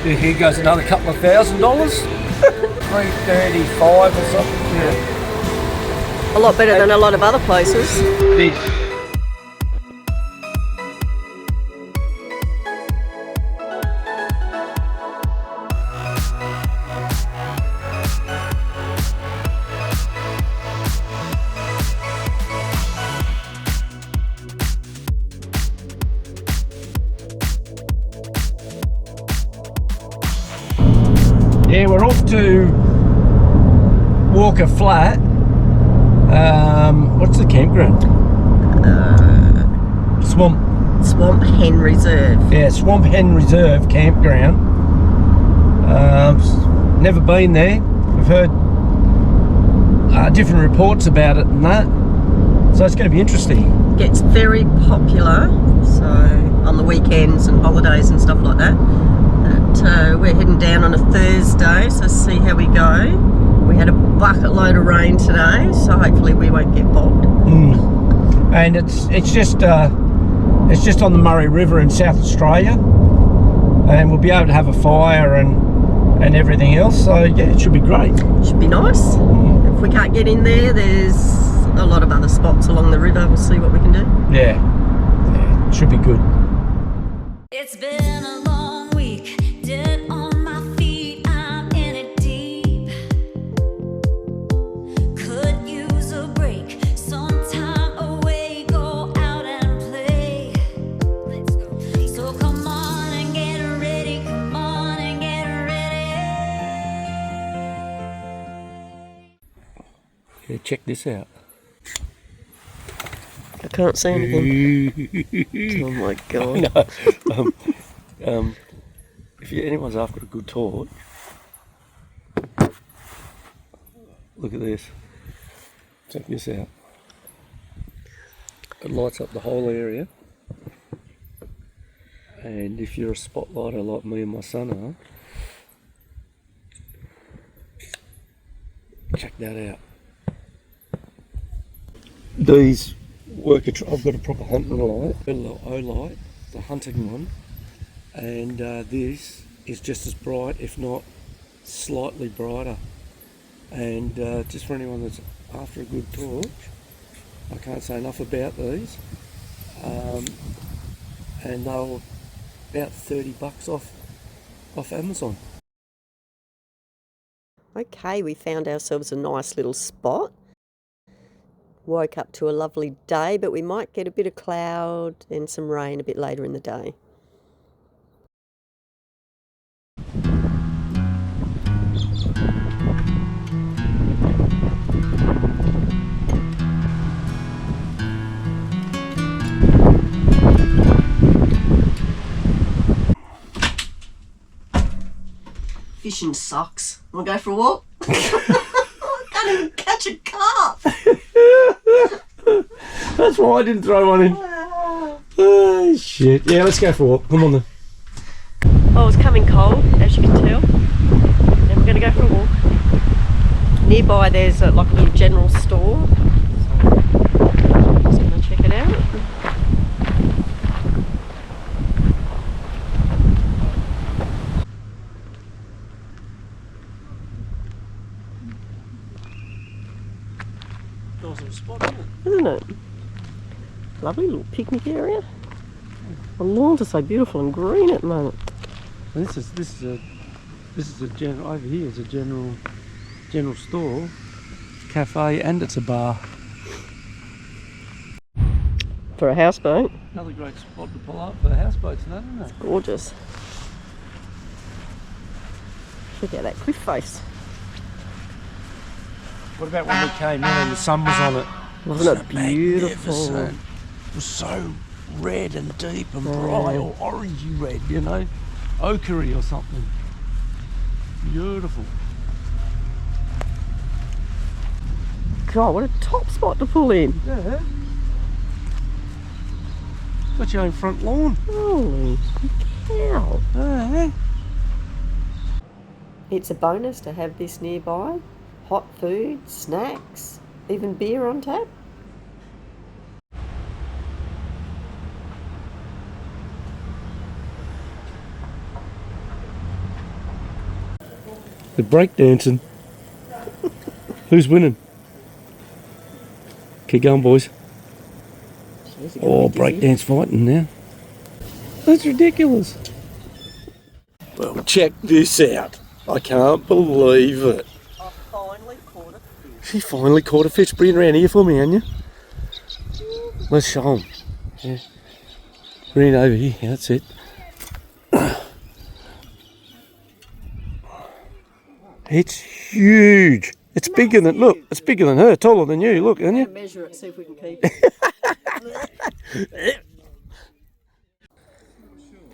Here goes another couple of $1,000. 335 or something. Yeah. A lot better than a lot of other places. Yeah, we're off to Walker Flat. What's the campground? Swamp Hen Reserve. Yeah, Swamp Hen Reserve campground. Never been there. We've heard different reports about it and that. So it's going to be interesting. Gets very popular, so on the weekends and holidays and stuff like that. But we're heading down on a Thursday, so see how we go. We had a bucket load of rain today, so hopefully we won't get bogged. And it's just on the Murray River in South Australia, and we'll be able to have a fire and everything else. So yeah, it should be great. Should be nice. If we can't get in there, there's a lot of other spots along the river. We'll see what we can do. Yeah, it should be good. It's been a long week, dead on my feet, I'm in it deep. Could use a break, some time away, go out and play. Let's go. So come on and get ready, come on and get ready. Yeah, check this out. I can't see anything. Oh my god. If anyone's after a good torch, look at this. Check this out. It lights up the whole area, and if you're a spotlighter like me and my son are, check that out. These I've got a proper hunting light, a little O light, the hunting one, and this is just as bright, if not slightly brighter. And just for anyone that's after a good torch, I can't say enough about these. And they were about $30 off Amazon. Okay, we found ourselves a nice little spot. Woke up to a lovely day, but we might get a bit of cloud and some rain a bit later in the day. Fishing sucks. Wanna go for a walk? I can't even catch a carp. That's why I didn't throw one in. Oh shit. Yeah, let's go for a walk. Come on then. Oh, it's coming cold, as you can tell. And we're going to go for a walk. Nearby there's like a little general store. So just going to check it out. Awesome spot, Isn't it? Lovely little picnic area. The lawns are so beautiful and green at the moment. And this is a general, over here is a general store, cafe, and it's a bar. For a houseboat. Another great spot to pull up for the houseboats and that, isn't it? Gorgeous. Look at that cliff face. What about when we came in and the sun was on it? Wasn't it beautiful? Magnificent. It was so red and deep and bright, or orangey red, you know, ochre or something. Beautiful. God, what a top spot to pull in. Yeah. Got your own front lawn. Holy cow. Yeah. It's a bonus to have this nearby. Hot food, snacks, even beer on tap. They're breakdancing. Who's winning? Keep going, boys. Oh, breakdance fighting now. That's ridiculous. Well, check this out. I can't believe it. I finally caught a fish. She finally caught a fish. Bring it around here for me, Anya. Let's show them. Yeah. Bring it over here. That's it. It's huge. It's bigger than, look, it's bigger than her, taller than you. Look, Anya. Measure it, see if we can keep it.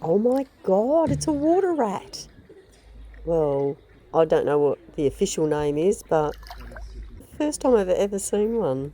Oh my God, it's a water rat. Well, I don't know what the official name is, but first time I've ever seen one.